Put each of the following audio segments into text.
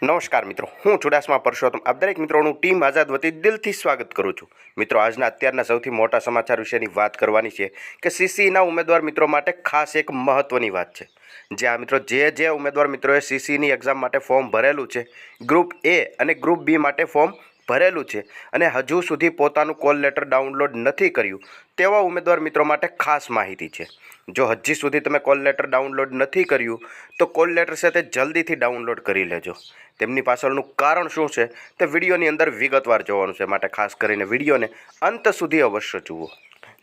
નમસ્કાર મિત્રો, હું ચુડાસમા પરસોત્તમ આપ દરેક મિત્રોનું ટીમ આઝાદ વતી દિલથી સ્વાગત કરું છું। મિત્રો, આજના અત્યારના સૌથી મોટા સમાચાર વિશેની વાત કરવાની છે કે સીસીના ઉમેદવાર મિત્રો માટે ખાસ એક મહત્વની વાત છે। જ્યાં મિત્રો જે ઉમેદવાર મિત્રોએ સીસીની એક્ઝામ માટે ફોર્મ ભરેલું છે, ગ્રુપ એ અને ગ્રુપ બી માટે ફોર્મ ભરેલું છે અને હજુ સુધી પોતાનું કોલ લેટર ડાઉનલોડ નથી કર્યું તેવા ઉમેદવાર મિત્રો માટે ખાસ માહિતી છે। જો હજી સુધી તમે કોલ લેટર ડાઉનલોડ નથી કર્યું તો કોલ લેટર સાથે જલ્દીથી ડાઉનલોડ કરી લેજો। તેમની પાછળનું કારણ શું છે તે વિડીયોની અંદર વિગતવાર જોવાનું છે, માટે ખાસ કરીને વિડીયોને અંત સુધી અવશ્ય જુઓ।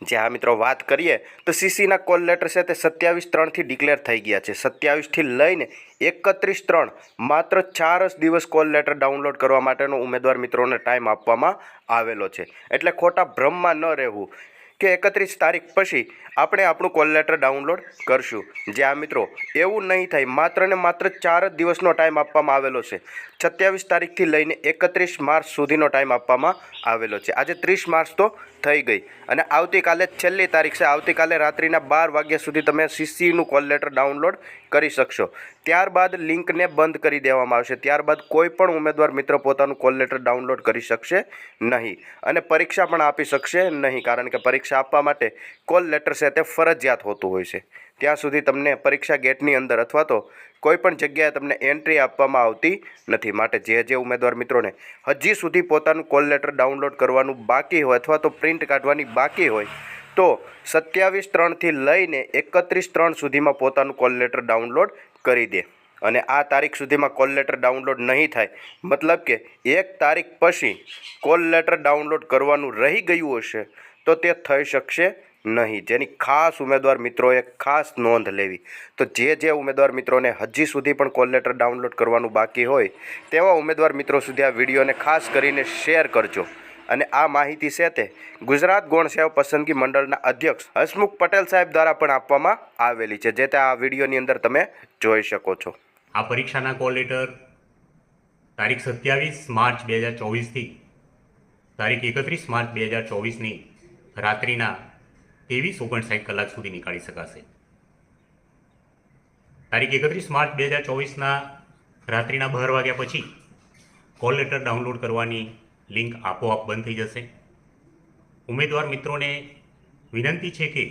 જ્યાં મિત્રો વાત કરીએ તો સીસીના કોલ લેટર છે તે 27/3થી ડિક્લેર થઈ ગયા છે। 27થી લઈને 31/3 માત્ર 4 જ દિવસ કોલ લેટર ડાઉનલોડ કરવા માટેનો ઉમેદવાર મિત્રોને ટાઈમ આપવામાં આવેલો છે। એટલે ખોટા ભ્રમમાં ન રહેવું કે 31 તારીખ પછી આપણે આપણું કોલ લેટર ડાઉનલોડ કરશું। જ્યાં મિત્રો એવું નહીં થાય, માત્ર ને માત્ર 4 જ દિવસનો ટાઈમ આપવામાં આવેલો છે। 27 તારીખથી લઈને 31 માર્ચ સુધીનો ટાઈમ આપવામાં આવેલો છે। આજે 30 માર્ચ તો થઈ ગઈ અને આવતીકાલે છેલ્લી તારીખ છે। આવતીકાલે રાત્રિના 12 વાગ્યા સુધી તમે સીસીનું કોલ લેટર ડાઉનલોડ કરી શકશો। ત્યારબાદ લિંકને બંધ કરી દેવામાં આવશે। ત્યારબાદ કોઈ પણ ઉમેદવાર મિત્ર પોતાનું કોલ લેટર ડાઉનલોડ કરી શકશે નહીં અને પરીક્ષા પણ આપી શકશે નહીં, કારણ કે પરીક્ષા આપવા માટે કોલ લેટર છે તે ફરજિયાત હોતું હોય છે। ત્યાં સુધી તમને પરીક્ષા ગેટની અંદર અથવા તો કોઈ પણ જગ્યાએ તમને એન્ટ્રી આપવામાં આવતી નથી। માટે જે ઉમેદવાર મિત્રોને હજી સુધી પોતાનું કોલ લેટર ડાઉનલોડ કરવાનું બાકી હોય અથવા તો પ્રિન્ટ કાઢવાની બાકી હોય તો 27/3થી લઈને 31/3 સુધીમાં પોતાનું કોલ લેટર ડાઉનલોડ કરી દે। અને આ તારીખ સુધીમાં કોલ લેટર ડાઉનલોડ નહીં થાય, મતલબ કે 1 તારીખ પછી કોલ લેટર ડાઉનલોડ કરવાનું રહી ગયું હશે તો તે થઈ શકશે નહીં, જેની ખાસ ઉમેદવાર મિત્રોએ ખાસ નોંધ લેવી। તો જે ઉમેદવાર મિત્રોને હજી સુધી પણ કોલ લેટર ડાઉનલોડ કરવાનું બાકી હોય તેવા ઉમેદવાર મિત્રો સુધી આ વિડીયોને ખાસ કરીને શેર કરજો। અને આ માહિતી છે તે ગુજરાત ગૌણ સેવા પસંદગી મંડળના અધ્યક્ષ હસમુખ પટેલ સાહેબ દ્વારા પણ આપવામાં આવેલી છે, જે તે આ વિડીયોની અંદર તમે જોઈ શકો છો। આ પરીક્ષાના કોલ લેટર તારીખ 27 માર્ચ 2024થી તારીખ 31 માર્ચ 2024ની રાત્રિના 23:59 કલાક સુધી નીકાળી શકાશે। તારીખ 31 માર્ચ 2024ના રાત્રિના 12 વાગ્યા પછી કોલ લેટર ડાઉનલોડ કરવાની લિંક આપોઆપ બંધ થઈ જશે। ઉમેદવાર મિત્રોને વિનંતી છે કે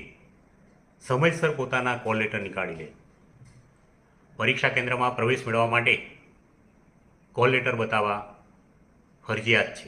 સમયસર પોતાના કોલ લેટર નીકાળી લે। પરીક્ષા કેન્દ્રમાં પ્રવેશ મેળવવા માટે કોલ લેટર બતાવવા ફરજિયાત છે।